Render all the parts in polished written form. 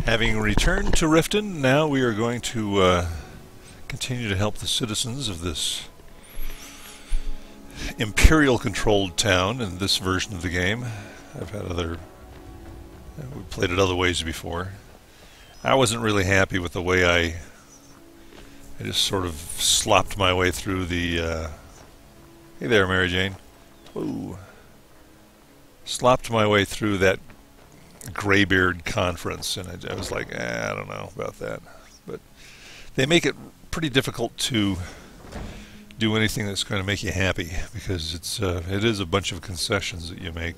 Having returned to Riften, now we are going to continue to help the citizens of this Imperial-controlled town in this version of the game. I've had we've played it other ways before. I wasn't really happy with the way I just sort of slopped my way through the... hey there, Mary Jane. Whoa. Slopped my way through that Greybeard conference, and I was like, I don't know about that. But they make it pretty difficult to do anything that's going to make you happy, because it is a bunch of concessions that you make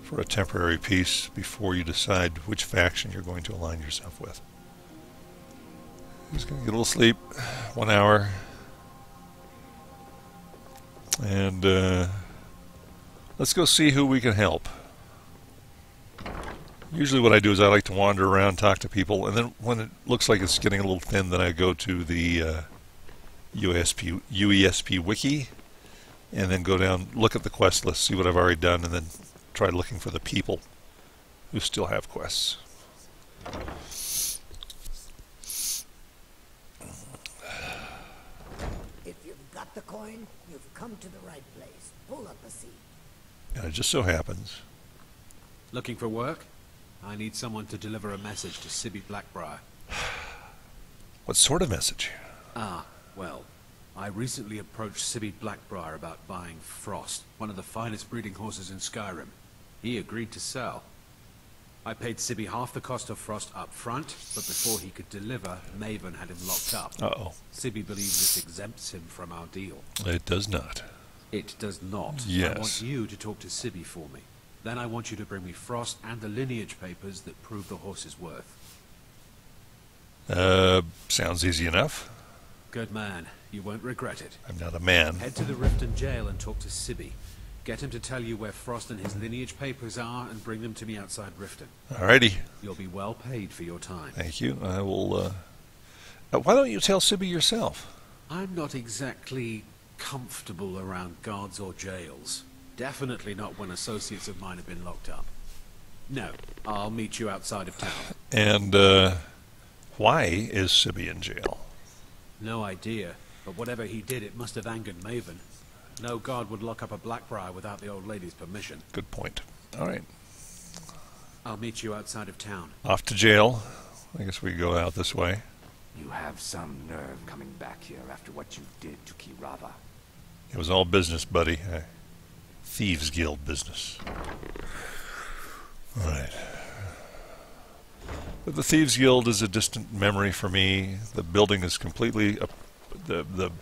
for a temporary peace before you decide which faction you're going to align yourself with. Just going to get a little sleep, 1 hour, and let's go see who we can help. Usually what I do is I like to wander around, talk to people, and then when it looks like it's getting a little thin, then I go to the UESP wiki, and then go down, look at the quest list, see what I've already done, and then try looking for the people who still have quests. If you've got the coin, you've come to the right place. Pull up a seat. And it just so happens... Looking for work? I need someone to deliver a message to Sibbi Black-Briar. What sort of message? Well, I recently approached Sibbi Black-Briar about buying Frost, one of the finest breeding horses in Skyrim. He agreed to sell. I paid Sibbi half the cost of Frost up front, but before he could deliver, Maven had him locked up. Uh-oh. Sibbi believes this exempts him from our deal. It does not. It does not. Yes. I want you to talk to Sibbi for me. Then I want you to bring me Frost and the lineage papers that prove the horse's worth. Sounds easy enough. Good man. You won't regret it. I'm not a man. Head to the Riften jail and talk to Sibbi. Get him to tell you where Frost and his lineage papers are and bring them to me outside Riften. Alrighty. You'll be well paid for your time. Thank you. I will, why don't you tell Sibbi yourself? I'm not exactly comfortable around guards or jails. Definitely not when associates of mine have been locked up. No, I'll meet you outside of town. And, why is Sibbi in jail? No idea, but whatever he did, it must have angered Maven. No guard would lock up a Black-Briar without the old lady's permission. Good point. Alright. I'll meet you outside of town. Off to jail. I guess we go out this way. You have some nerve coming back here after what you did to Kirava. It was all business, buddy. Thieves Guild business. Alright. But the Thieves Guild is a distant memory for me. The building is completely... the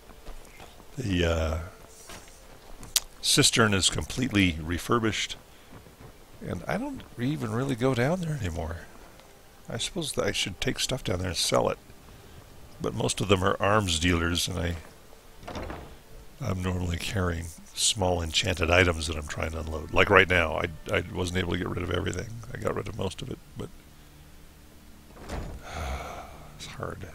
cistern is completely refurbished. And I don't even really go down there anymore. I suppose that I should take stuff down there and sell it. But most of them are arms dealers, and I'm normally carrying small enchanted items that I'm trying to unload. Like right now, I wasn't able to get rid of everything. I got rid of most of it, but it's hard.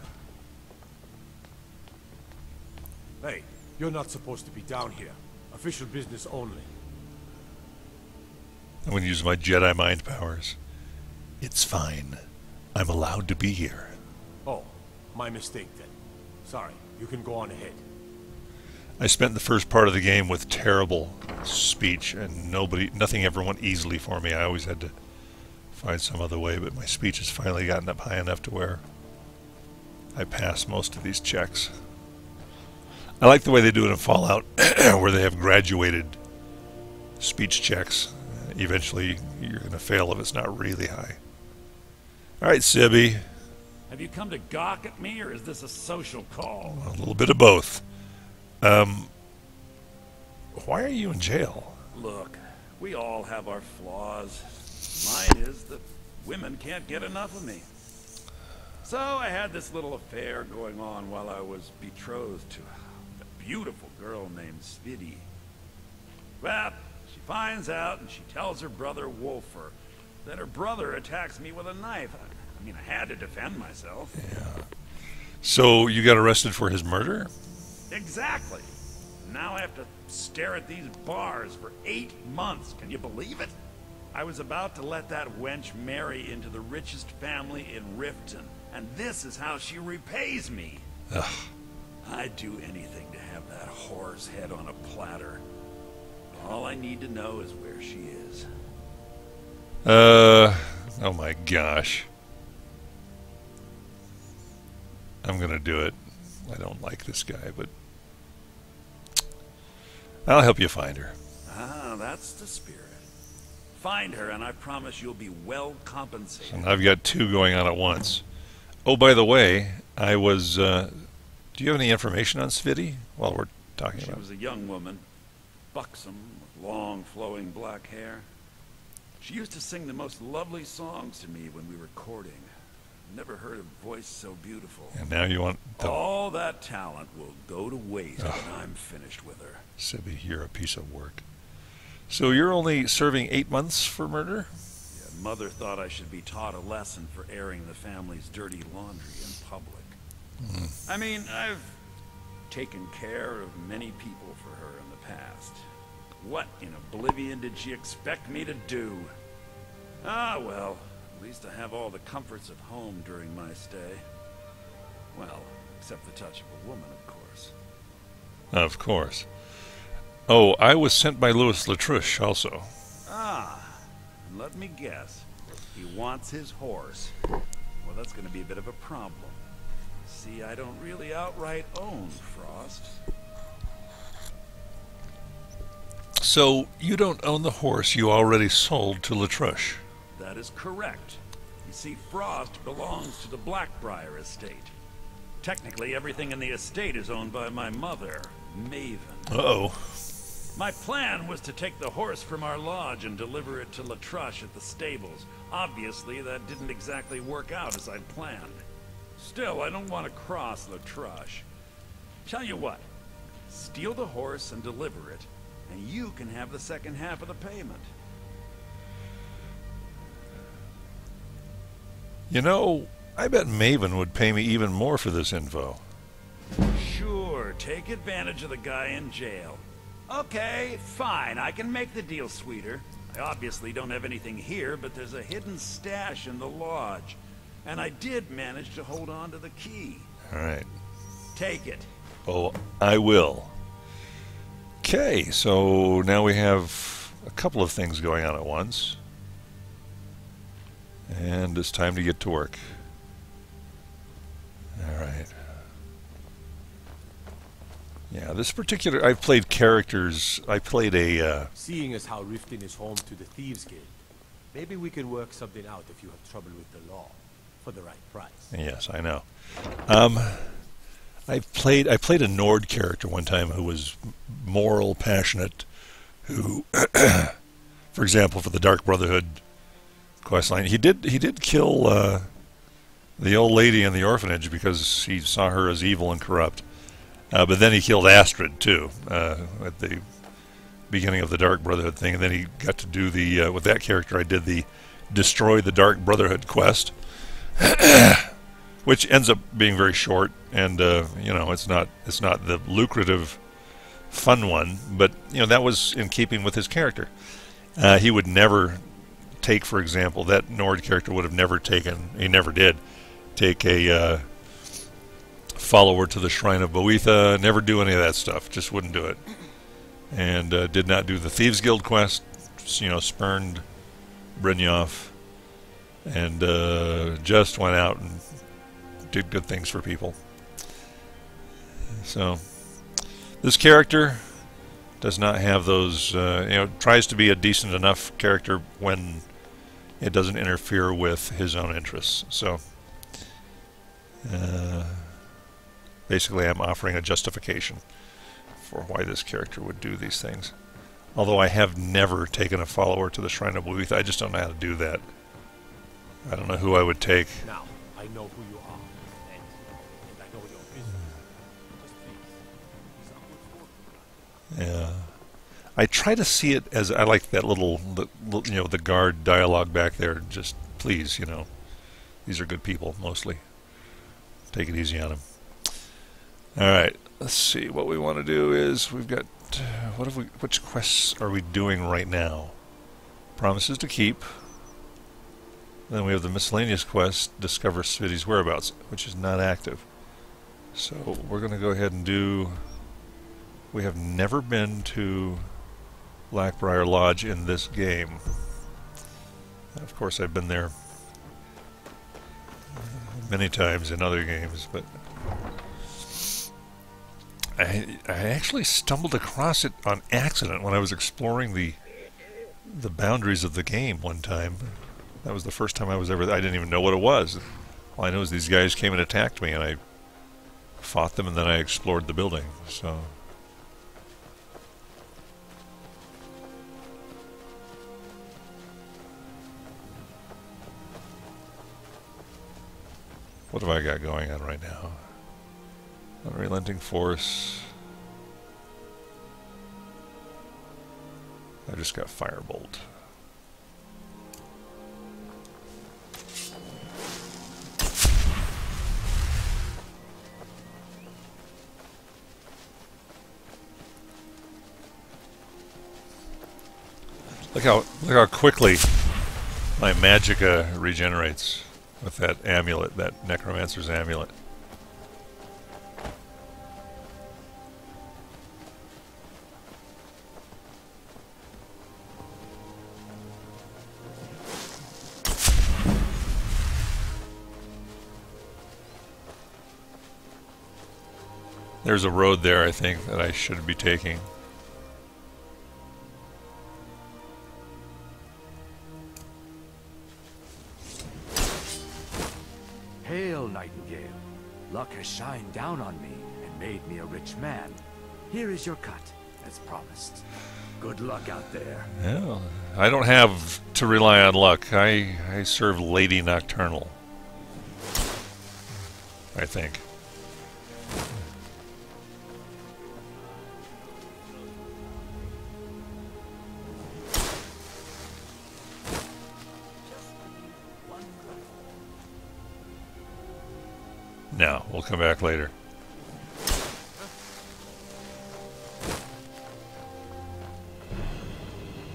Hey, you're not supposed to be down here. Official business only. I'm going to use my Jedi mind powers. It's fine. I'm allowed to be here. Oh, my mistake then. Sorry, you can go on ahead. I spent the first part of the game with terrible speech, and nothing ever went easily for me. I always had to find some other way, but my speech has finally gotten up high enough to where I pass most of these checks. I like the way they do it in Fallout, where they have graduated speech checks. Eventually, you're going to fail if it's not really high. Alright, Sibbi. Have you come to gawk at me, or is this a social call? A little bit of both. Why are you in jail? Look, we all have our flaws. Mine is that women can't get enough of me. So I had this little affair going on while I was betrothed to a beautiful girl named Sibbi. Well, she finds out and she tells her brother Wolfer that her brother attacks me with a knife. I mean, I had to defend myself. Yeah. So you got arrested for his murder? Exactly. Now I have to stare at these bars for 8 months. Can you believe it? I was about to let that wench marry into the richest family in Riften, and this is how she repays me. Ugh. I'd do anything to have that whore's head on a platter. All I need to know is where she is. Oh my gosh. I'm gonna do it. I don't like this guy, but I'll help you find her. Ah, that's the spirit. Find her, and I promise you'll be well compensated. And I've got two going on at once. Oh, by the way, I was... do you have any information on Sviddy while we're talking She about it? was a young woman, buxom, with long, flowing black hair. She used to sing the most lovely songs to me when we were courting. Never heard a voice so beautiful. And now you want the... All that talent will go to waste when I'm finished with her. Sibbi, you're a piece of work. So you're only serving 8 months for murder? Yeah, Mother thought I should be taught a lesson for airing the family's dirty laundry in public. I mean, I've taken care of many people for her in the past. What in oblivion did she expect me to do? Ah, well, at least I have all the comforts of home during my stay. Well, except the touch of a woman, of course. Of course. Oh, I was sent by Louis Letrush also. Ah, and let me guess. He wants his horse. Well, that's going to be a bit of a problem. See, I don't really outright own Frost. So you don't own the horse you already sold to Letrush? That is correct. You see, Frost belongs to the Black-Briar estate. Technically, everything in the estate is owned by my mother, Maven. Uh-oh. My plan was to take the horse from our lodge and deliver it to Letrush at the stables. Obviously, that didn't exactly work out as I'd planned. Still, I don't want to cross Letrush. Tell you what, steal the horse and deliver it, and you can have the second half of the payment. You know, I bet Maven would pay me even more for this info. Sure, take advantage of the guy in jail. Okay, fine, I can make the deal sweeter. I obviously don't have anything here, but there's a hidden stash in the lodge. And I did manage to hold on to the key. All right. Take it. Oh, I will. Okay, so now we have a couple of things going on at once. And it's time to get to work. All right. Yeah, this particular... I've played characters... I played a... Seeing as how Riften is home to the Thieves Guild, maybe we can work something out if you have trouble with the law. For the right price. Yes, I know. I played a Nord character one time who was moral, passionate, who, for example, for the Dark Brotherhood questline, he did kill the old lady in the orphanage because he saw her as evil and corrupt. But then he killed Astrid too at the beginning of the Dark Brotherhood thing, and then he got to do the with that character. I did the Destroy the Dark Brotherhood quest. Which ends up being very short, and you know, it's not the lucrative, fun one, but you know, that was in keeping with his character. He would never take, for example, that Nord character would have never taken. He never did take a follower to the Shrine of Boetha. Never do any of that stuff. Just wouldn't do it, and did not do the Thieves Guild quest. You know, spurned Brynjolf. And just went out and did good things for people. So this character does not have those, you know, tries to be a decent enough character when it doesn't interfere with his own interests. So basically I'm offering a justification for why this character would do these things. Although I have never taken a follower to the Shrine of Boetha, I just don't know how to do that. I don't know who I would take. Now, I know who you are, and I know your business. Just please, Yeah, I try to see it as I like that little, you know, the guard dialogue back there. Just please, you know, these are good people mostly. Take it easy on them. All right, let's see. What we want to do is we've got what have we? Which quests are we doing right now? Promises to keep. Then we have the miscellaneous quest, discover Sibbi's whereabouts, which is not active. So we're going to go ahead and do... We have never been to Black-Briar Lodge in this game. Of course, I've been there many times in other games, but I actually stumbled across it on accident when I was exploring the boundaries of the game one time. That was the first time I was ever there. I didn't even know what it was. All I know is these guys came and attacked me, and I fought them, and then I explored the building. So what have I got going on right now? Unrelenting force. I just got firebolt. Look how quickly my magicka regenerates with that amulet, that necromancer's amulet. There's a road there, I think, that I should be taking. Hail, Nightingale. Luck has shined down on me and made me a rich man. Here is your cut, as promised. Good luck out there. Yeah, I don't have to rely on luck. I serve Lady Nocturnal, I think. No, we'll come back later.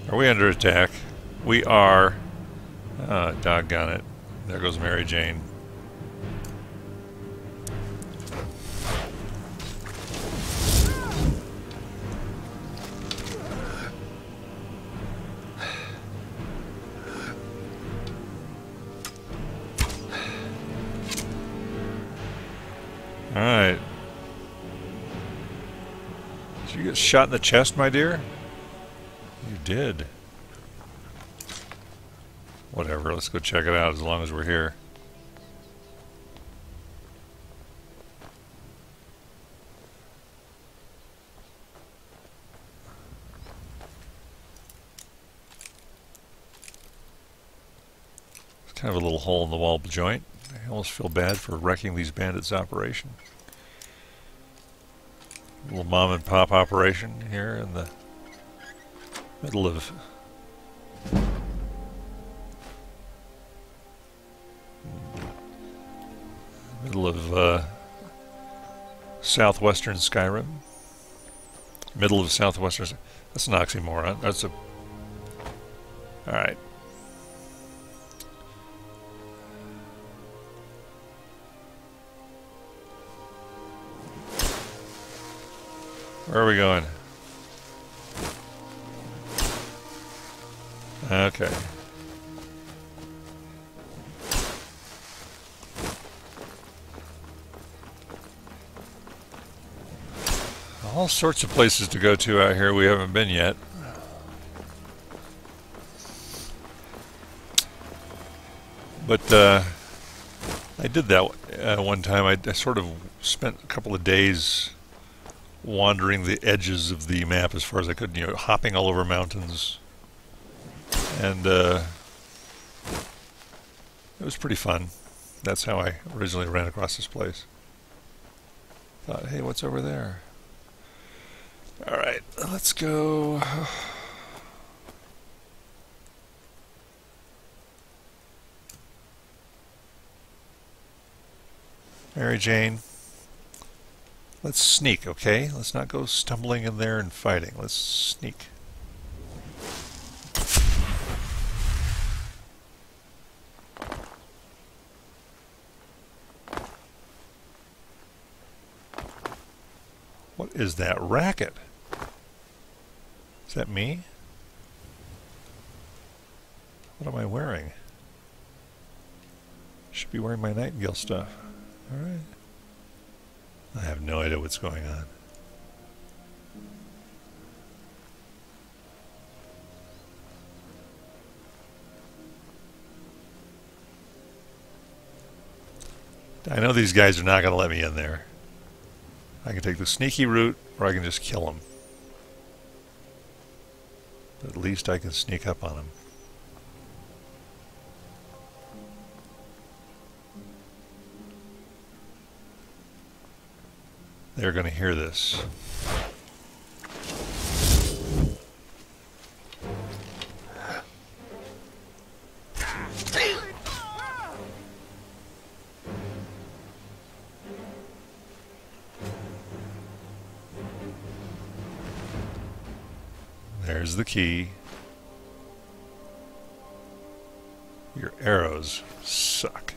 Are we under attack? We are. Doggone it. There goes Mary Jane. Alright. Did you get shot in the chest, my dear? You did. Whatever, let's go check it out as long as we're here. It's kind of a little hole in the wall joint. I almost feel bad for wrecking these bandits' operation. A little mom and pop operation here in the middle of southwestern Skyrim. Middle of southwestern. That's an oxymoron. That's a. All right. Where are we going? Okay. All sorts of places to go to out here we haven't been yet. But I did that one time. I sort of spent a couple of days wandering the edges of the map as far as I could, you know, hopping all over mountains. And it was pretty fun. That's how I originally ran across this place. Thought, hey, what's over there? Alright, let's go. Mary Jane. Let's sneak, okay? Let's not go stumbling in there and fighting. Let's sneak. What is that racket? Is that me? What am I wearing? Should be wearing my Nightingale stuff. Alright. I have no idea what's going on. I know these guys are not going to let me in there. I can take the sneaky route, or I can just kill them. But at least I can sneak up on them. They're going to hear this. There's the key. Your arrows suck.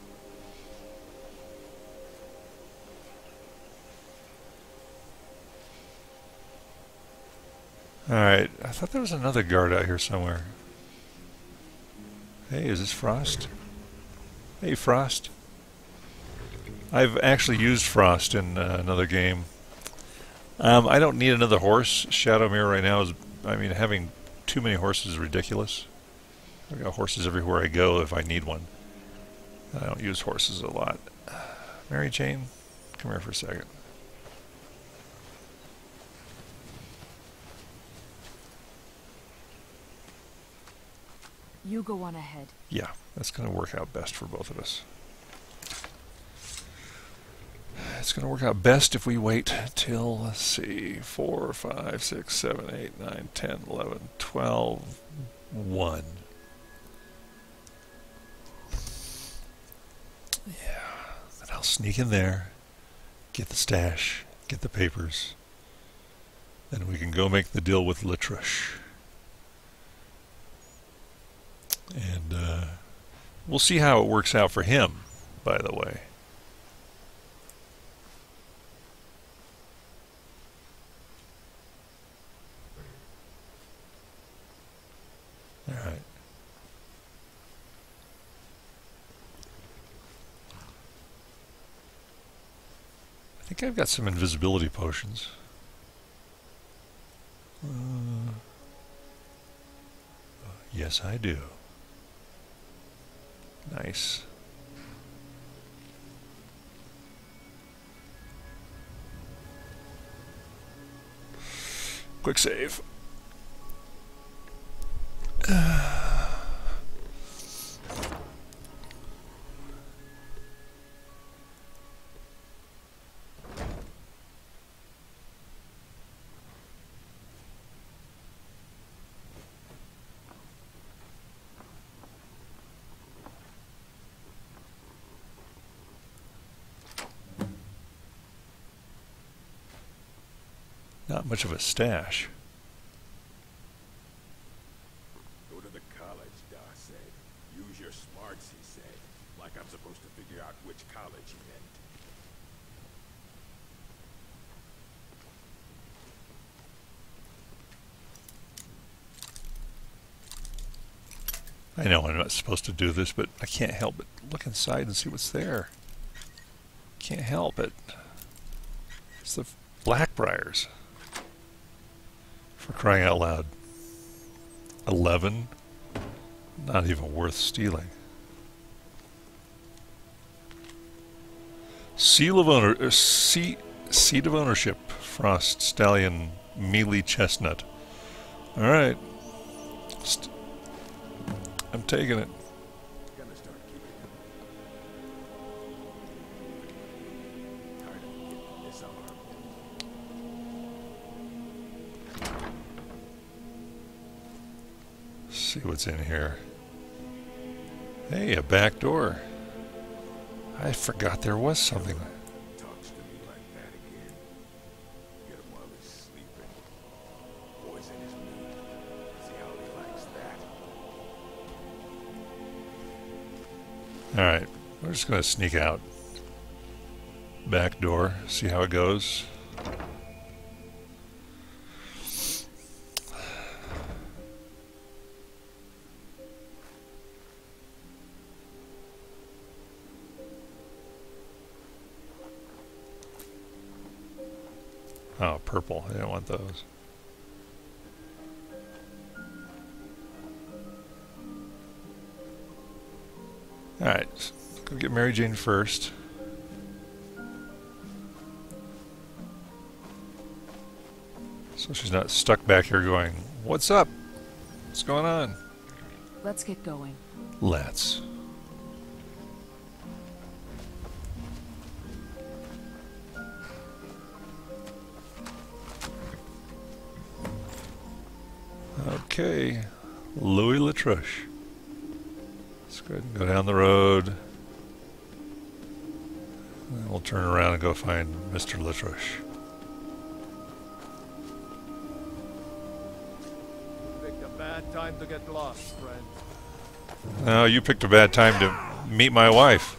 Alright, I thought there was another guard out here somewhere. Hey, is this Frost? Hey, Frost. I've actually used Frost in another game. I don't need another horse. Shadowmere right now is, I mean, having too many horses is ridiculous. I've got horses everywhere I go if I need one. I don't use horses a lot. Mary Jane, come here for a second. You go on ahead. Yeah, that's going to work out best for both of us. It's going to work out best if we wait till, let's see, 4, 5, 6, 7, 8, 9, 10, 11, 12, 1. Yeah, then I'll sneak in there, get the stash, get the papers, then we can go make the deal with Letrush. And we'll see how it works out for him, by the way. Alright. I think I've got some invisibility potions. Yes, I do. Nice. Quick save. Not much of a stash. Go to the college, Da said. Use your smarts, he said. Like I'm supposed to figure out which college he meant. I know I'm not supposed to do this, but I can't help but look inside and see what's there. Can't help it. It's the Black-Briars. For crying out loud. 11? Not even worth stealing. Seat of ownership. Frost, Stallion, Mealy Chestnut. Alright. I'm taking it. Gonna start keeping him. Tired of getting this on our See what's in here. Hey, a back door. I forgot there was something. Talks to me like that again. Get him while he's sleeping. Poison his meat. See how he likes that. Alright, we're just going to sneak out. Back door, see how it goes. Oh, purple. I didn't want those. Alright, go get Mary Jane first. So she's not stuck back here going, "What's up? What's going on?" Let's get going. Let's. Okay, Louis Letrush. Let's go ahead and go down the road. And we'll turn around and go find Mr. Letrush. Picked a bad time to get lost, friend. No, you picked a bad time to meet my wife.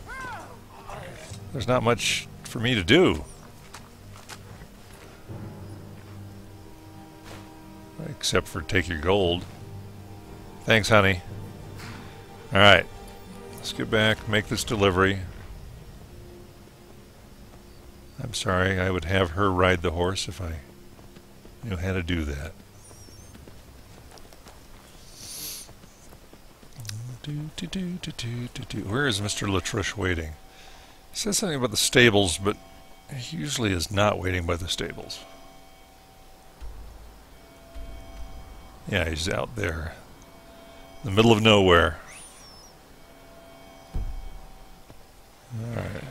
There's not much for me to do. Except for take your gold. Thanks, honey. Alright. Let's get back, make this delivery. I'm sorry, I would have her ride the horse if I knew how to do that. Where is Mr. Letrush waiting? He says something about the stables, but he usually is not waiting by the stables. Yeah, he's out there. In the middle of nowhere. Alright.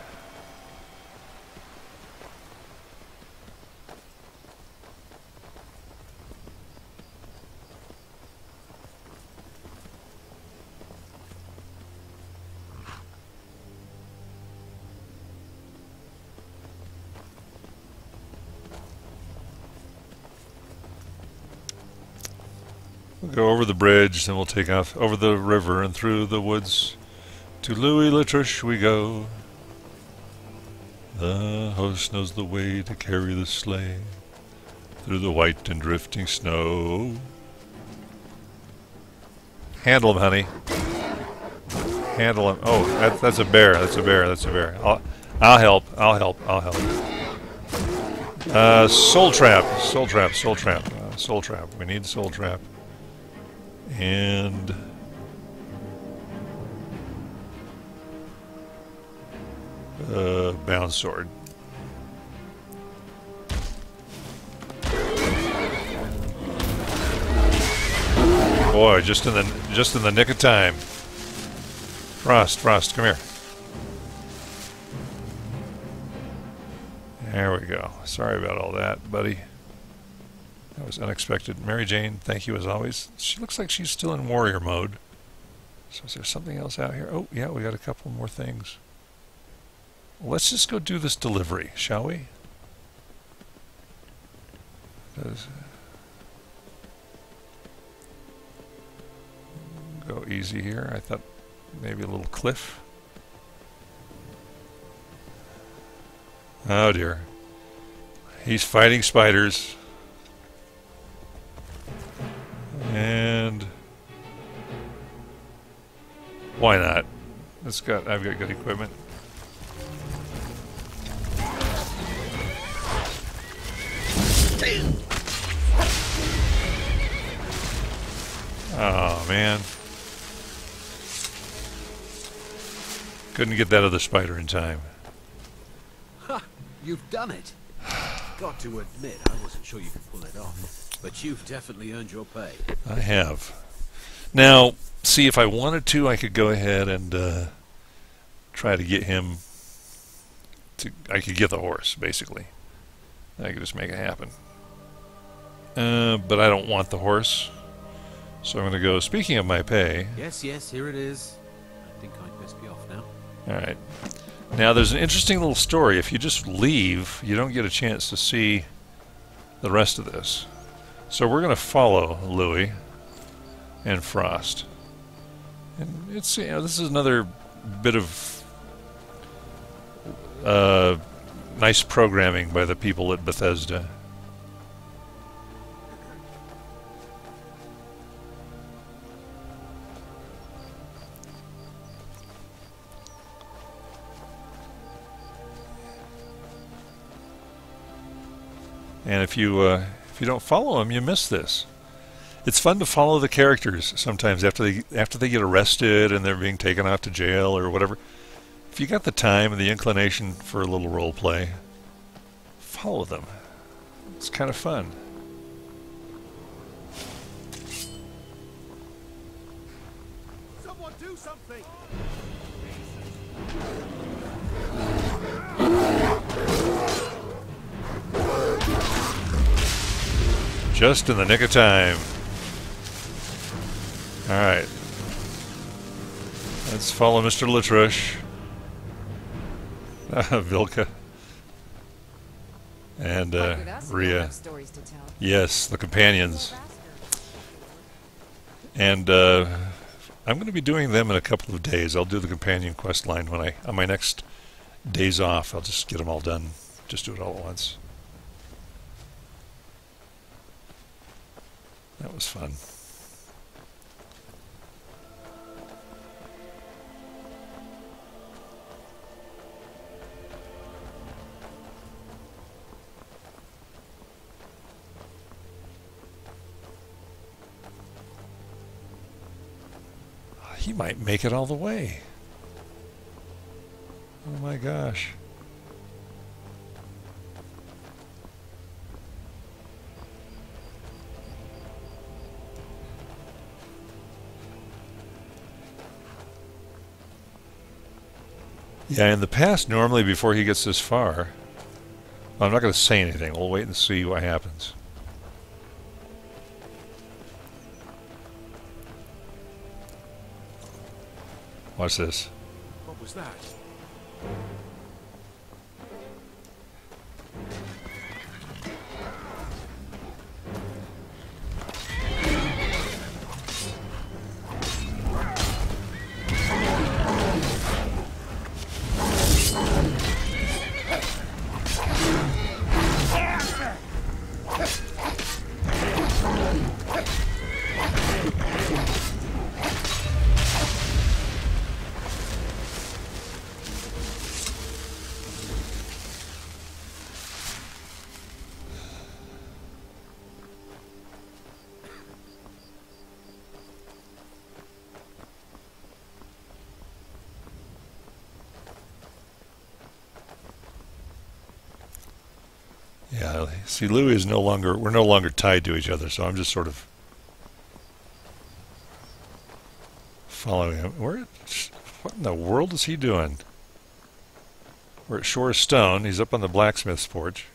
We'll go over the bridge, then we'll take off over the river and through the woods. To Louis Letrush we go. The host knows the way to carry the sleigh through the white and drifting snow. Handle him, honey. Handle him. Oh, that's a bear. That's a bear. That's a bear. I'll help. I'll help. I'll help. Soul trap. Soul trap. Soul trap. Soul trap. We need soul trap. And bound sword. Boy, just in the nick of time. Frost, come here. There we go. Sorry about all that, buddy. That was unexpected. Mary Jane, thank you as always. She looks like she's still in warrior mode. So is there something else out here? Oh, yeah, we got a couple more things. Well, let's just go do this delivery, shall we? Go easy here. I thought maybe a little cliff. Oh dear. He's fighting spiders. And why not? I've got good equipment. Oh man. Couldn't get that other spider in time. Ha! You've done it. Got to admit, I wasn't sure you could pull it off. But you've definitely earned your pay. I have. Now, see, if I wanted to, I could go ahead and try to get him to... I could get the horse, basically. I could just make it happen. But I don't want the horse. So I'm going to go, speaking of my pay... Yes, here it is. I think I'd best be off now. Alright. Now, there's an interesting little story. If you just leave, you don't get a chance to see the rest of this. So we're going to follow Louis and Frost. And it's, you know, this is another bit of nice programming by the people at Bethesda. And if you don't follow them, you miss this. It's fun to follow the characters sometimes after they get arrested and they're being taken out to jail or whatever. If you got the time and the inclination for a little role play, follow them. It's kind of fun. Someone do something! Just in the nick of time. Alright. Let's follow Mr. Letrush. Vilka. And Rhea. Yes, the companions. And I'm going to be doing them in a couple of days. I'll do the companion quest line when on my next days off. I'll just get them all done. Just do it all at once. That was fun. He might make it all the way. Oh my gosh. Yeah, in the past, normally before he gets this far, well, I'm not going to say anything. We'll wait and see what happens. Watch this. What was that? Yeah, see, Louis is we're no longer tied to each other, so I'm just sort of following him. What in the world is he doing? We're at Shore Stone. He's up on the blacksmith's porch.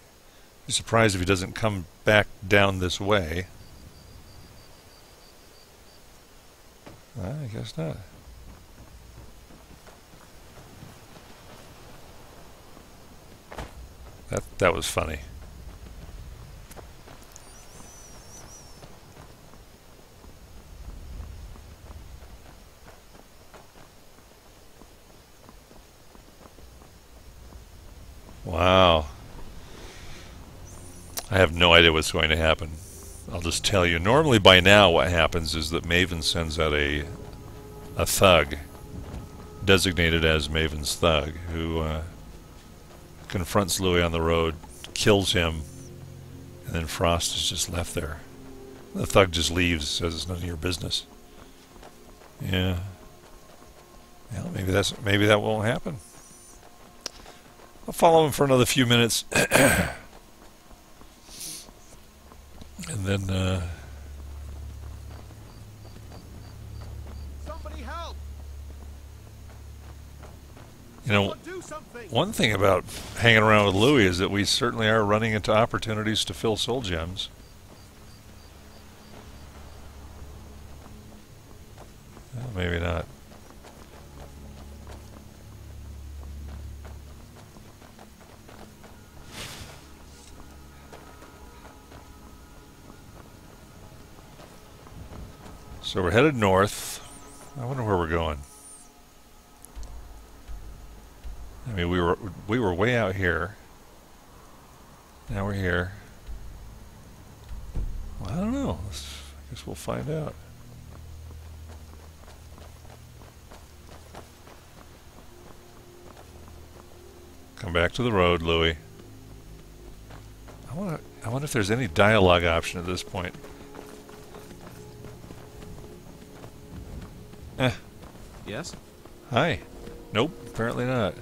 Be surprised if he doesn't come back down this way. I guess not. That was funny. Wow. I have no idea what's going to happen. I'll just tell you. Normally by now what happens is that Maven sends out a thug, designated as Maven's thug, who confronts Louis on the road, kills him, and then Frost is just left there. The thug just leaves, says it's none of your business. Yeah. Well, maybe that won't happen. I'll follow him for another few minutes. And then, Somebody help! you know, one thing about hanging around with Louis is that we certainly are running into opportunities to fill soul gems. Well, maybe not. So we're headed north. I wonder where we're going. I mean, we were way out here. Now we're here. Well, I don't know. I guess we'll find out. Come back to the road, Louis. I wonder if there's any dialogue option at this point. Yes? Hi. Nope, apparently not.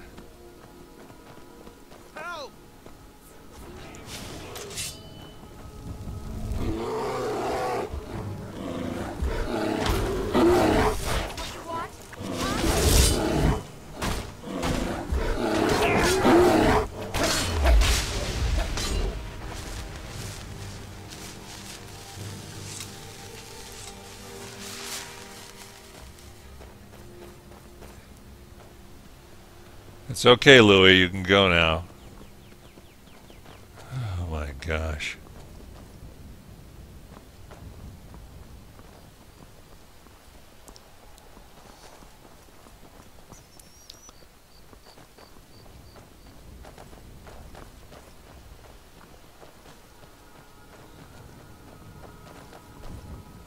It's okay, Louis. You can go now. Oh my gosh.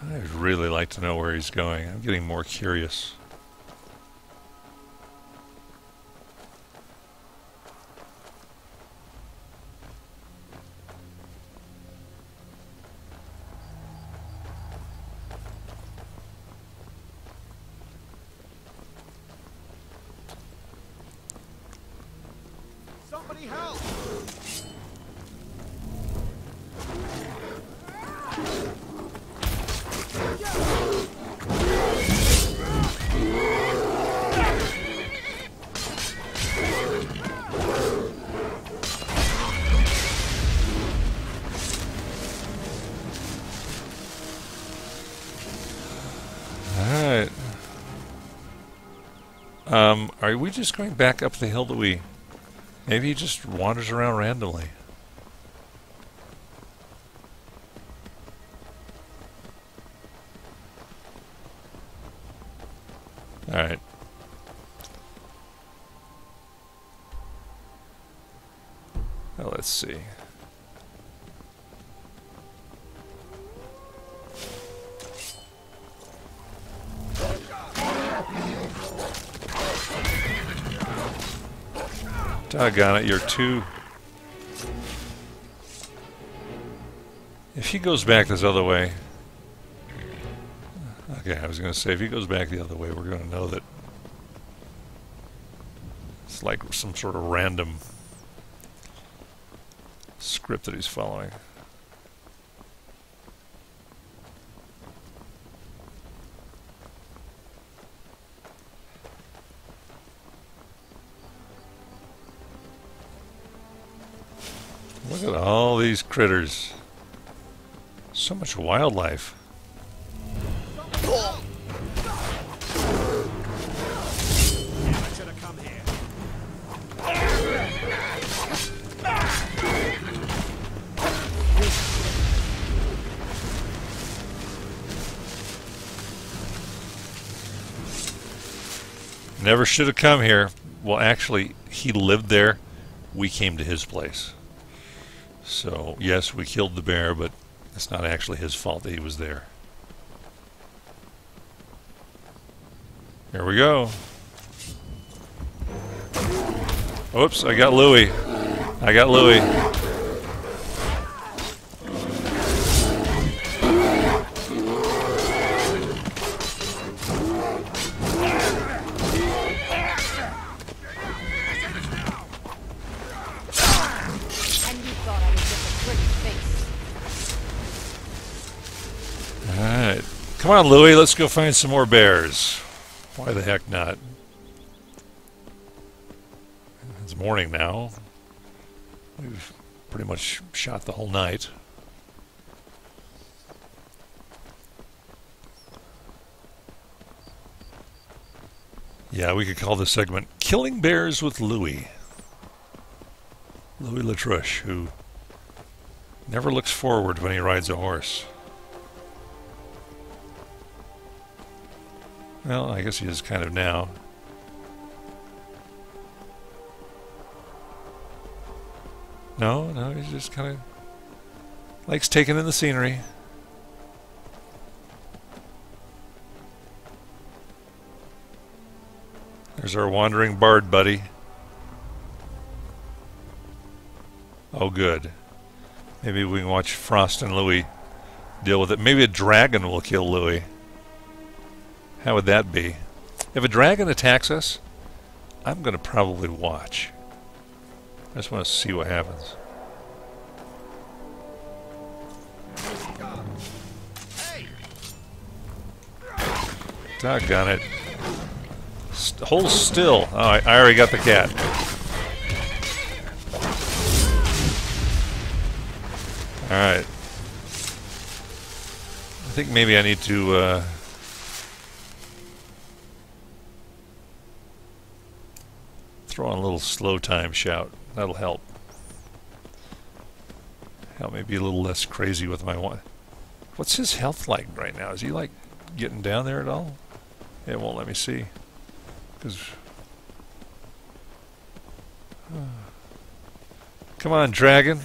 I'd really like to know where he's going. I'm getting more curious. Somebody help! Alright. Are we just going back up the hill that we... Maybe he just wanders around randomly. Alright. Well, let's see. Doggone it, you're too... If he goes back this other way... Okay, I was going to say, if he goes back the other way, we're going to know that it's like some sort of random script that he's following. Look at all these critters. So much wildlife. Never should have come here. Well, actually, he lived there. We came to his place. So, yes, we killed the bear, but it's not actually his fault that he was there. Here we go. Oops, I got Louis. I got Louis. Alright. Come on, Louis, let's go find some more bears. Why the heck not? It's morning now. We've pretty much shot the whole night. Yeah, we could call this segment Killing Bears with Louis. Louis Letrush, who never looks forward when he rides a horse. Well, I guess he is kind of now. No, he's just kind of likes taking in the scenery. There's our wandering bard buddy. Oh, good. Maybe we can watch Frost and Louis deal with it. Maybe a dragon will kill Louis. How would that be? If a dragon attacks us, I'm going to probably watch. I just want to see what happens. Doggone it. Hold still. Oh, I already got the cat. Alright. I think maybe I need to throw on a little slow time shout. That'll help. Help me be a little less crazy with my one. What's his health like right now? Is he like getting down there at all? It won't let me see. Because come on, dragon.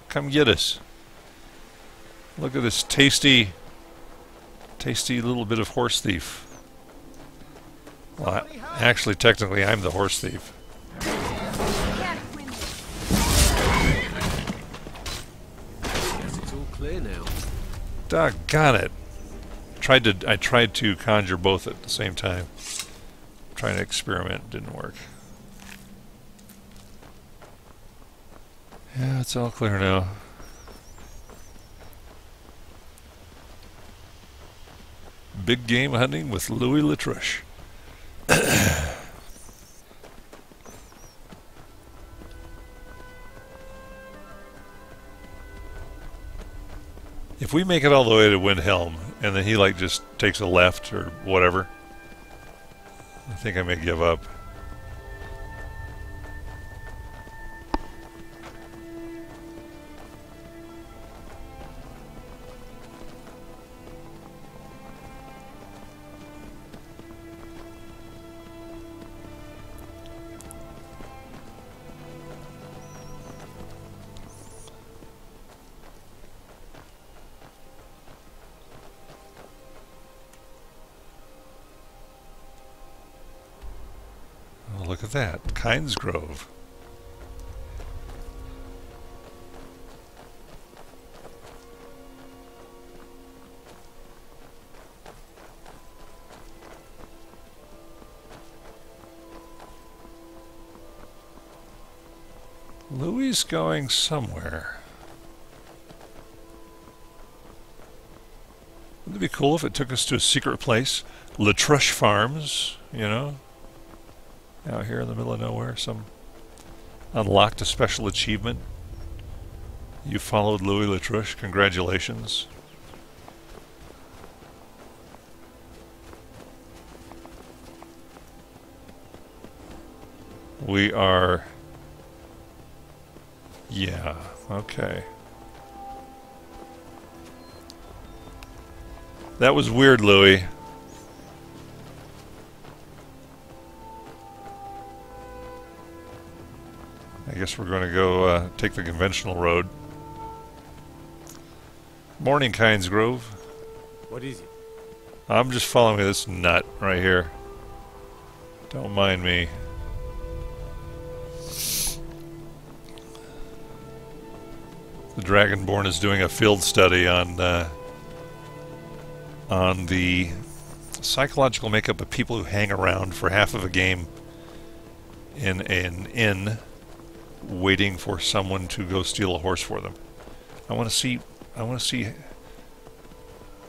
Come get us. Look at this tasty little bit of horse thief. Well, actually, technically, I'm the horse thief. Guess it's all clear now. Doggone it. I tried to conjure both at the same time. Trying to experiment, didn't work. Yeah, it's all clear now. Big game hunting with Louis Letrush. If we make it all the way to Windhelm, and then he like just takes a left or whatever, I think I may give up. Look at that. Kinesgrove. Louis going somewhere. Wouldn't it be cool if it took us to a secret place? Letrush Farms, you know? Out here in the middle of nowhere, some unlocked a special achievement. You followed Louis Letrush. Congratulations. We are... Yeah, okay. That was weird, Louis. I guess we're going to go take the conventional road. Morning, Kinesgrove. What is it? I'm just following this nut right here. Don't mind me. The Dragonborn is doing a field study on the psychological makeup of people who hang around for half of a game in an inn, waiting for someone to go steal a horse for them. I want to see.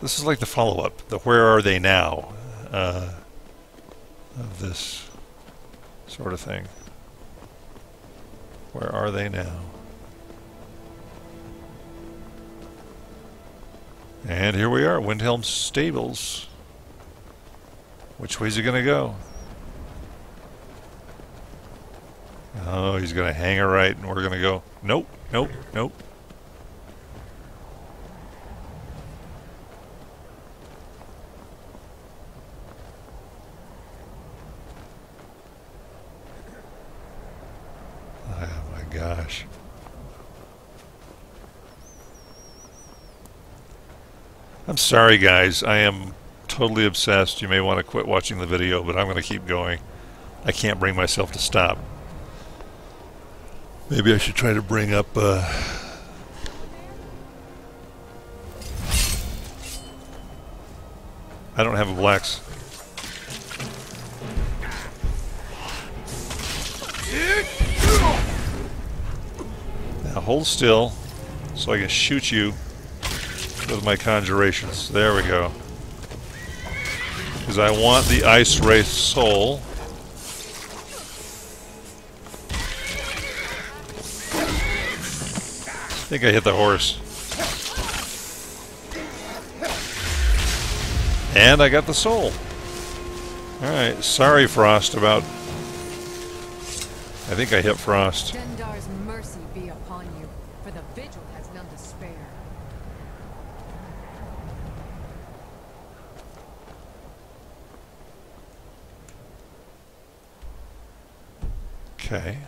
This is like the follow-up, the "Where are they now?" Of this sort of thing. Where are they now? And here we are, Windhelm Stables. Which way's he gonna go? Oh, he's gonna hang a right, and we're gonna go. Nope, nope, nope. Oh my gosh. I'm sorry, guys. I am totally obsessed. You may want to quit watching the video, but I'm going to keep going. I can't bring myself to stop. Maybe I should try to bring up I don't have a blacks. Now hold still so I can shoot you with my conjurations. There we go. Because I want the Ice Wraith soul. I think I hit the horse. And I got the soul. Alright, sorry Frost about... I think I hit Frost. Dendar's mercy be upon you, for the vigil has none to spare. Okay.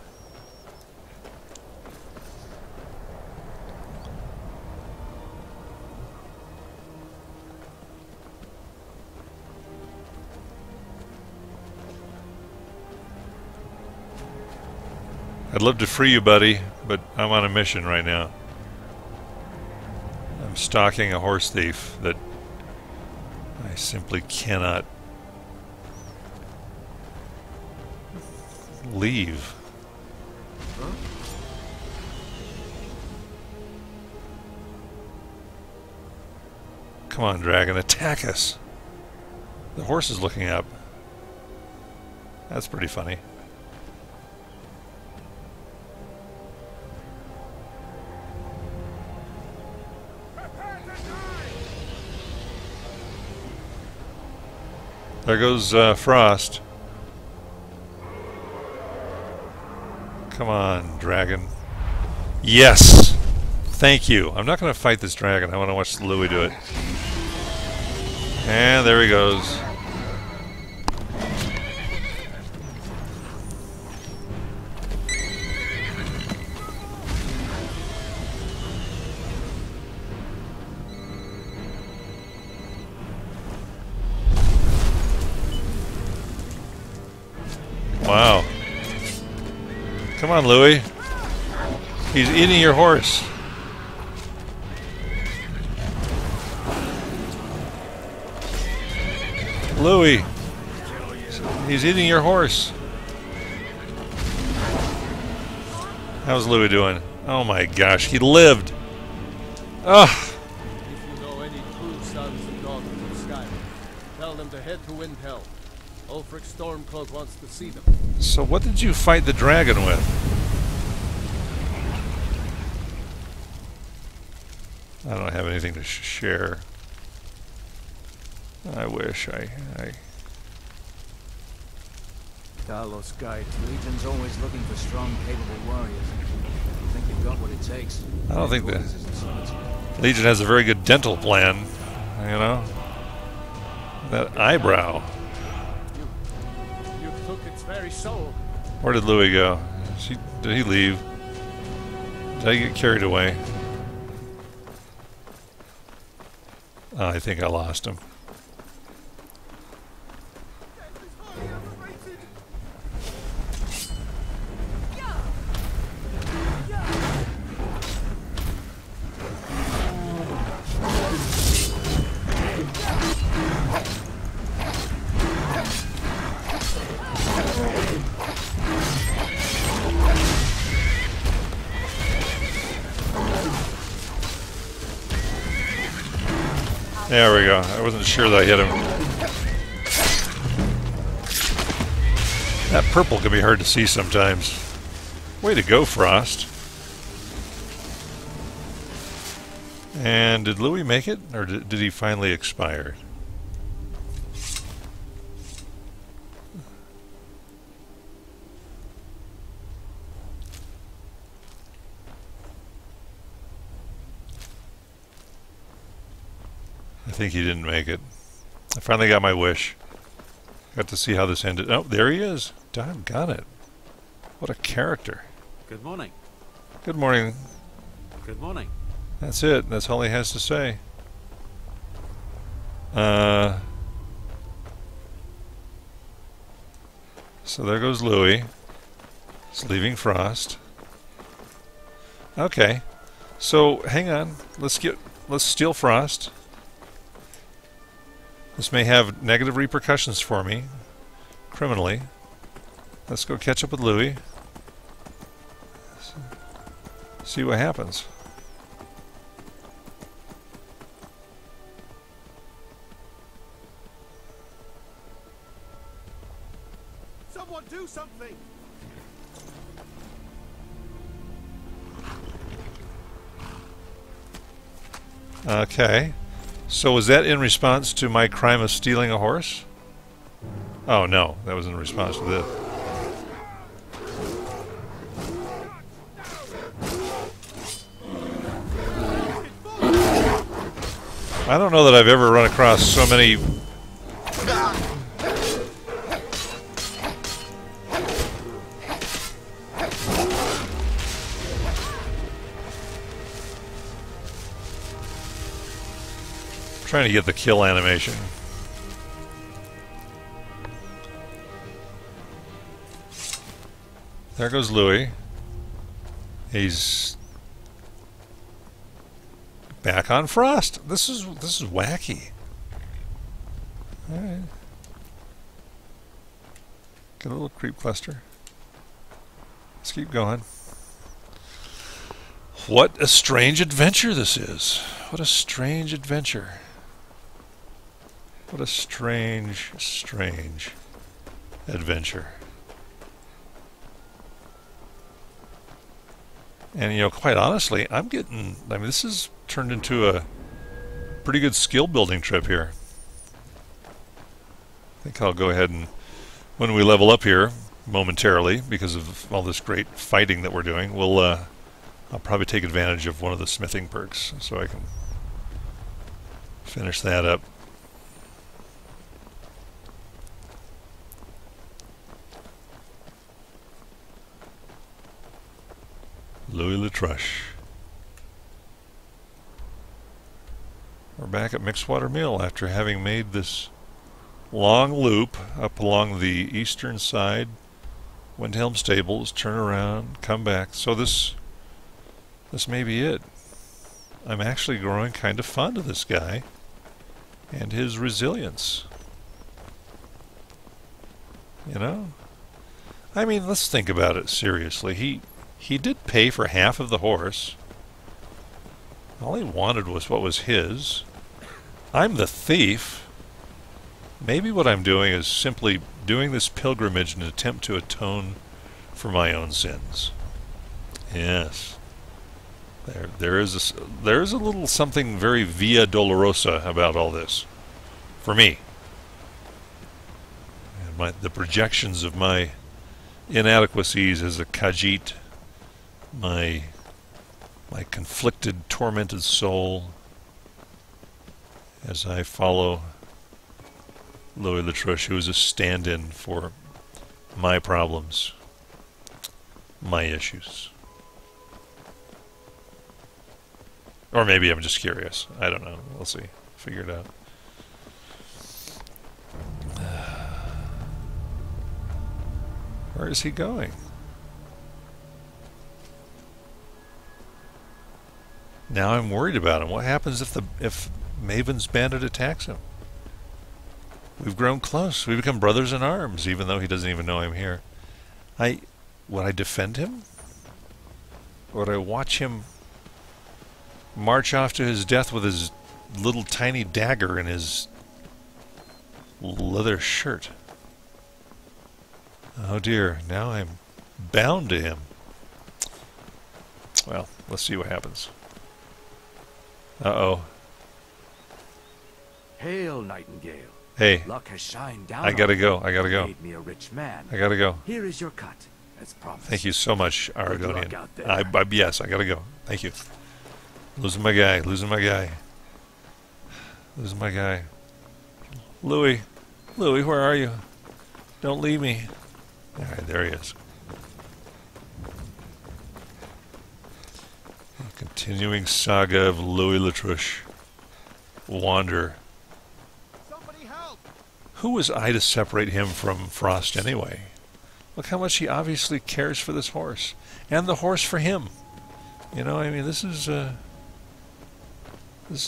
I'd love to free you, buddy, but I'm on a mission right now. I'm stalking a horse thief that I simply cannot leave. Huh? Come on, dragon, attack us. The horse is looking up. That's pretty funny. There goes Frost. Come on, dragon. Yes! Thank you. I'm not going to fight this dragon. I want to watch Louis do it. And there he goes. Wow. Come on, Louis. He's eating your horse. Louis. He's eating your horse. How's Louis doing? Oh my gosh, he lived. Ugh. If you know any true sons and daughters of Skyrim, tell them to head to Windhelm. Ulfric Stormcloak wants to see them. So what did you fight the dragon with? I don't have anything to share. I wish I... Talos guide. Legion's always looking for strong, capable warriors. I think they've got what it takes. I don't think the Legion has a very good dental plan, you know? That eyebrow. You took its very soul. Where did Louis go? Did he leave? Did I get carried away? Oh, I think I lost him. There we go. I wasn't sure that I hit him. That purple can be hard to see sometimes. Way to go, Frost. And did Louis make it? Or did he finally expire? I think he didn't make it. I finally got my wish. Got to see how this ended. Oh, there he is. Doggone it. What a character. Good morning. Good morning. Good morning. That's it. That's all he has to say. So there goes Louis. He's leaving Frost. Okay. So, hang on. Let's steal Frost. This may have negative repercussions for me, criminally. Let's go catch up with Louis. See what happens. Someone do something! Okay. So was that in response to my crime of stealing a horse? Oh no, that was in response to this. I don't know that I've ever run across so many... Trying to get the kill animation. There goes Louis. He's back on Frost. This is wacky. All right. Get a little creep cluster. Let's keep going. What a strange adventure this is. What a strange adventure. What a strange, strange adventure. And, you know, quite honestly, I mean, this has turned into a pretty good skill building trip here. I think I'll go ahead and, when we level up here momentarily, because of all this great fighting that we're doing, I'll probably take advantage of one of the smithing perks so I can finish that up. Louis Letrush. We're back at Mixwater Mill after having made this long loop up along the eastern side, went to Helm Stables, turn around, come back. So this may be it. I'm actually growing kind of fond of this guy and his resilience. You know? I mean, let's think about it seriously. He did pay for half of the horse. All he wanted was what was his. I'm the thief. Maybe what I'm doing is simply doing this pilgrimage in an attempt to atone for my own sins. Yes. There is a little something very Via Dolorosa about all this. For me. And the projections of my inadequacies as a Khajiit, my conflicted, tormented soul, as I follow Louis Letrush, who is a stand-in for my problems, my issues. Or maybe I'm just curious. I don't know. We'll see. Figure it out. Where is he going? Now I'm worried about him. What happens if Maven's bandit attacks him? We've grown close. We become brothers in arms, even though he doesn't even know I'm here. Would I defend him? Or would I watch him march off to his death with his little tiny dagger in his leather shirt? Oh dear, now I'm bound to him. Well, let's see what happens. Uh-oh. Hail, Nightingale. Hey, Luck has shined down I gotta on go, me I gotta and go. made me a rich man. I gotta go. Here is your cut, as promised. Thank you so much, Good luck Aragonian. out there. Yes, I gotta go. Thank you. Losing my guy, losing my guy. Losing my guy. Louis, where are you? Don't leave me. Alright, there he is. Continuing saga of Louis Letrush. Wander. Somebody help! Who was I to separate him from Frost anyway? Look how much he obviously cares for this horse. And the horse for him. You know, I mean, this is a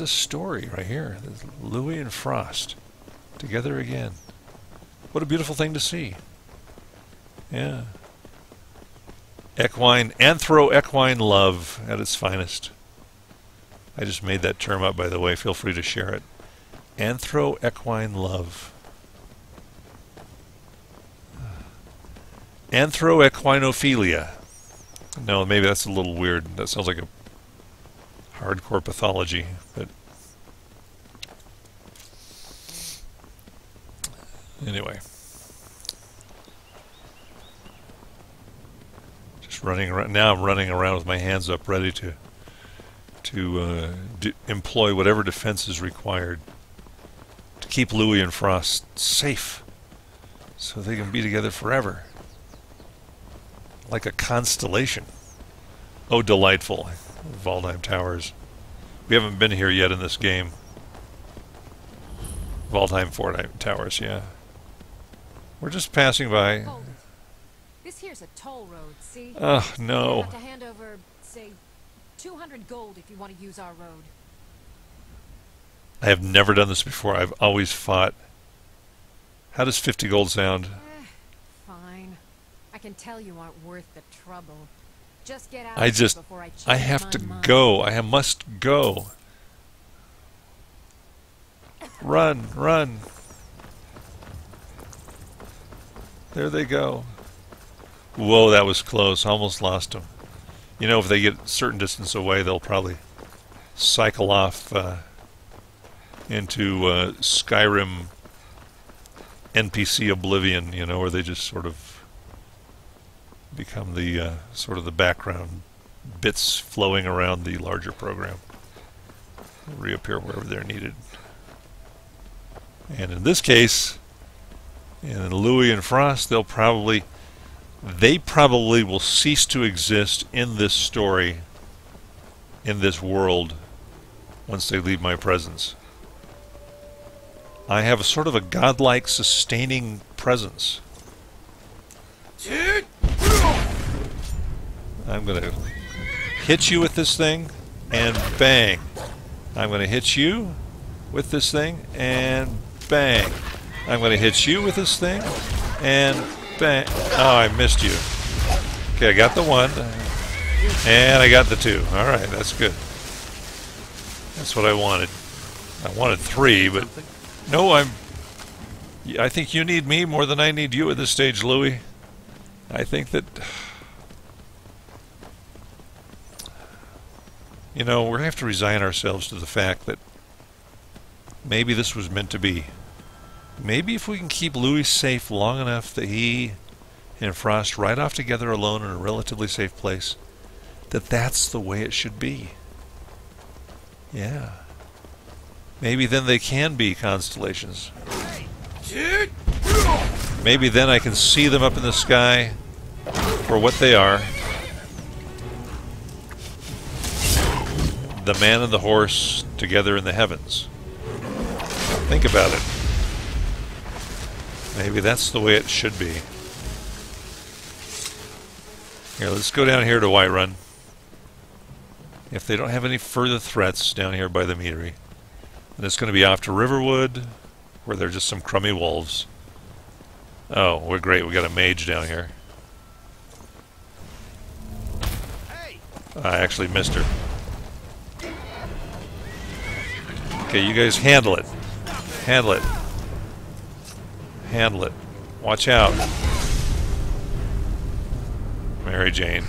story right here. Louis and Frost together again. What a beautiful thing to see. Yeah. Anthro-equine love at its finest. I just made that term up, by the way. Feel free to share it. Anthro-equine love. Anthro-equinophilia. No, maybe that's a little weird. That sounds like a hardcore pathology, but anyway. Just running around. Now I'm running around with my hands up, ready to employ whatever defense is required to keep Louis and Frost safe, so they can be together forever, like a constellation. Oh, delightful. Waldheim Towers. We haven't been here yet in this game. Waldheim Towers, yeah. We're just passing by. Hold it. This here's a toll road, see? Oh, no. You have to hand over, say, 200 gold if you want to use our road. I have never done this before. I've always fought. How does 50 gold sound? Fine. I can tell you aren't worth the trouble. Just get out before I change I have my to mind. go. I must go. Run, run. There they go. Whoa, that was close. Almost lost them. You know, if they get a certain distance away, they'll probably cycle off into Skyrim NPC oblivion, you know, where they just sort of become the sort of the background bits flowing around the larger program. They'll reappear wherever they're needed. And in this case, in Louis and Frost, they probably will cease to exist in this story, in this world, once they leave my presence. I have a sort of a godlike sustaining presence. I'm going to hit you with this thing, and bang. I'm going to hit you with this thing, and bang. I'm going to hit you with this thing, and bang. Oh, I missed you. Okay, I got the one, and I got the two. All right, that's good. That's what I wanted. I wanted 3, but no, I think you need me more than I need you at this stage, Louis. I think that, you know, we're going to have to resign ourselves to the fact that maybe this was meant to be. Maybe if we can keep Louis safe long enough that he and Frost ride off together alone in a relatively safe place, that's the way it should be. Yeah. Maybe then they can be constellations. Maybe then I can see them up in the sky for what they are. The man and the horse together in the heavens. Think about it. Maybe that's the way it should be. Here, let's go down here to Whiterun. If they don't have any further threats down here by the meadery, then it's going to be off to Riverwood, where there are just some crummy wolves. Oh, we're great. We got a mage down here. I actually missed her. Okay, you guys handle it. Handle it. Handle it. Watch out. Mary Jane,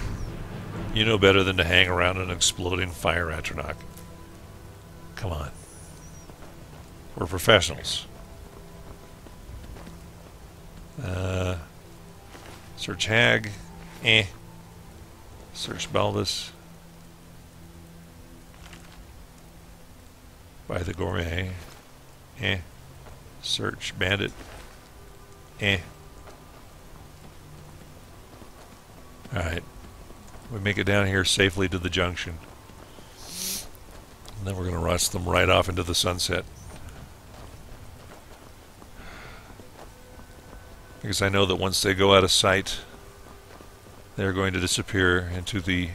you know better than to hang around an exploding fire atronach. Come on. We're professionals. Search Hag. Search Baldus. Buy the Gourmet. Search Bandit. Alright. We make it down here safely to the junction. And then we're going to rush them right off into the sunset. Because I know that once they go out of sight, they're going to disappear into the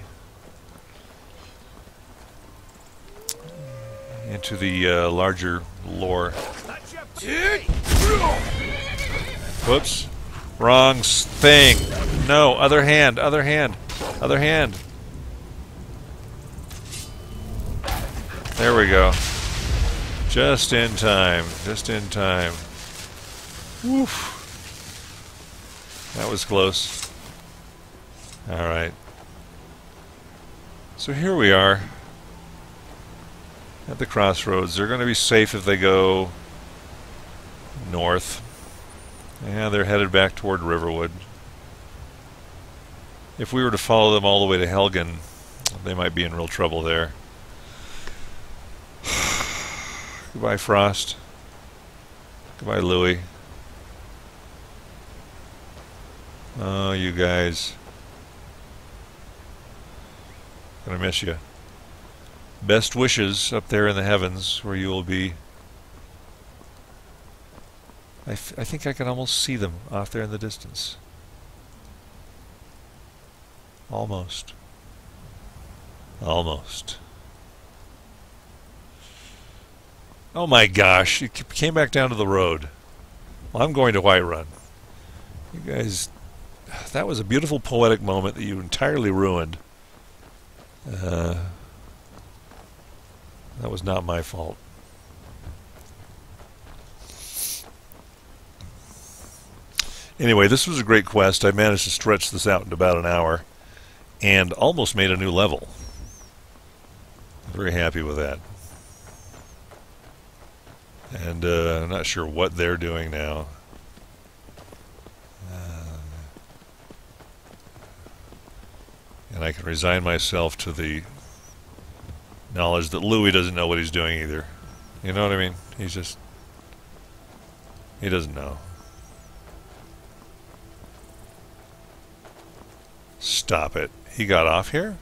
into the larger lore. Whoops. Wrong thing. No, other hand, other hand, other hand. There we go. Just in time, just in time. Woof. That was close. Alright. So here we are at the crossroads. They're going to be safe if they go north. Yeah, they're headed back toward Riverwood. If we were to follow them all the way to Helgen, they might be in real trouble there. Goodbye, Frost. Goodbye, Louis. Oh, you guys. Gonna miss you. Best wishes up there in the heavens where you will be. I think I can almost see them off there in the distance. Almost. Almost. Oh my gosh, it came back down to the road. Well, I'm going to Whiterun. You guys, that was a beautiful poetic moment that you entirely ruined. That was not my fault. Anyway, this was a great quest. I managed to stretch this out in about an hour and almost made a new level. I'm very happy with that. And I'm not sure what they're doing now. And I can resign myself to the knowledge that Louis doesn't know what he's doing either. You know what I mean? He's just... he doesn't know. Stop it. He got off here?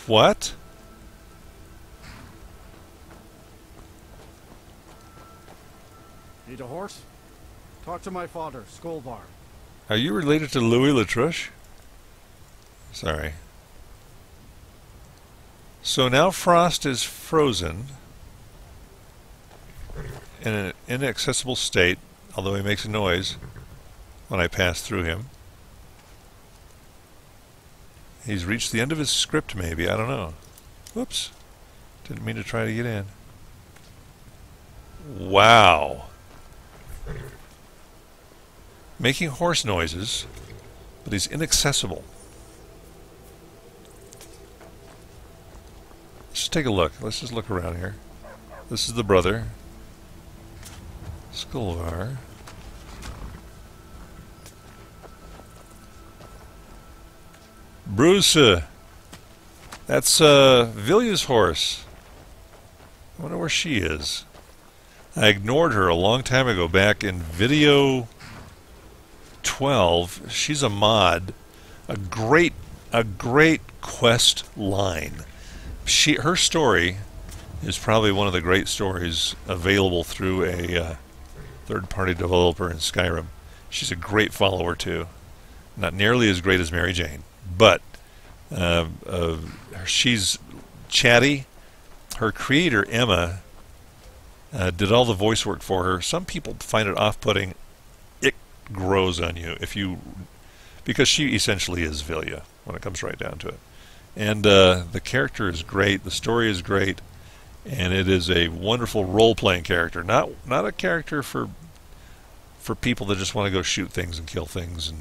What? Need a horse? Talk to my father, Skolvar. Are you related to Louis Letrush? Sorry. So now Frost is frozen in an inaccessible state, although he makes a noise when I pass through him. He's reached the end of his script, maybe. I don't know. Whoops. Didn't mean to try to get in. Wow. Making horse noises, but he's inaccessible. Let's just take a look. Let's just look around here. This is the brother. Skolvar. Bruce. That's Vilja's horse. I wonder where she is. I ignored her a long time ago back in video 12. She's a mod. A great quest line. Her story is probably one of the great stories available through a third-party developer in Skyrim. She's a great follower too. Not nearly as great as Mary Jane, but she's chatty. Her creator, Emma, did all the voice work for her. Some people find it off-putting. It grows on you because she essentially is Vilja when it comes right down to it. And the character is great. The story is great. And it is a wonderful role-playing character. Not a character for people that just want to go shoot things and kill things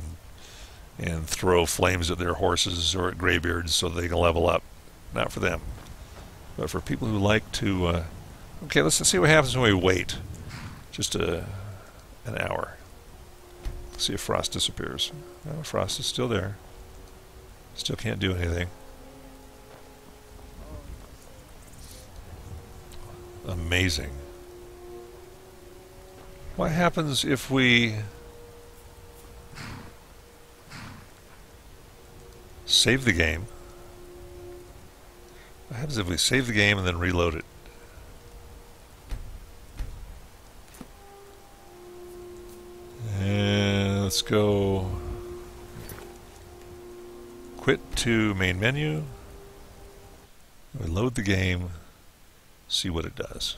and throw flames at their horses or at graybeards so they can level up. Not for them. But for people who like to... okay, let's see what happens when we wait. Just an hour. See if Frost disappears. Oh, Frost is still there. Still can't do anything. Amazing. What happens if we save the game? What happens if we save the game and then reload it? And let's go Quit to main menu. We load the game. See what it does.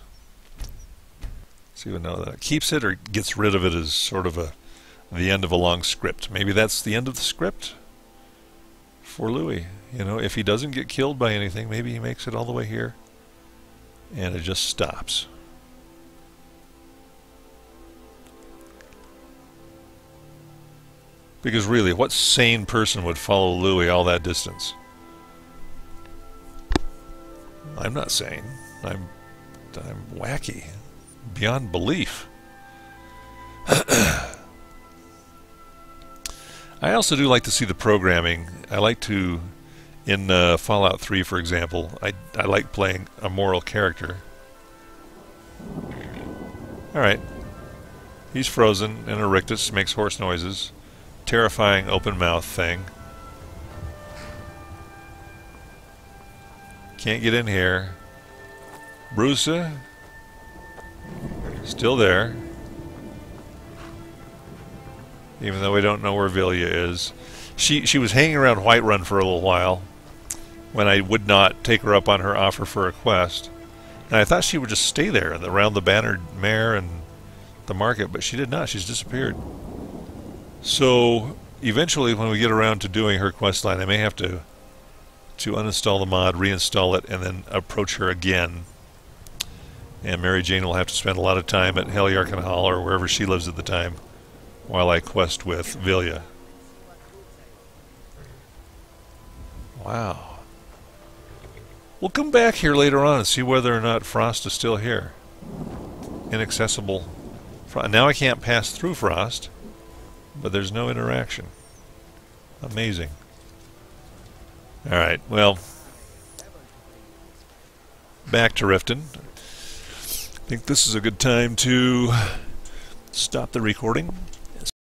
See what now that keeps it or gets rid of it as sort of the end of a long script. Maybe that's the end of the script for Louis. You know, if he doesn't get killed by anything, maybe he makes it all the way here and it just stops. Because really, what sane person would follow Louis all that distance? I'm not sane. I'm wacky. Beyond belief. I also do like to see the programming. I like to, in Fallout 3, for example, I like playing a moral character. Alright. He's frozen, and a rictus makes horse noises. Terrifying open mouth thing. Can't get in here. Bruce, still there. Even though we don't know where Vilya is. She was hanging around Whiterun for a little while when I would not take her up on her offer for a quest. And I thought she would just stay there around the bannered mare and the market, but she did not. She's disappeared. So eventually when we get around to doing her quest line, I may have to uninstall the mod, reinstall it, and then approach her again. And Mary Jane will have to spend a lot of time at Heliarchan Hall or wherever she lives at the time while I quest with Vilya. Wow. We'll come back here later on and see whether or not Frost is still here. Inaccessible. Now I can't pass through Frost, but there's no interaction. Amazing. Alright, well, back to Riften. I think this is a good time to stop the recording.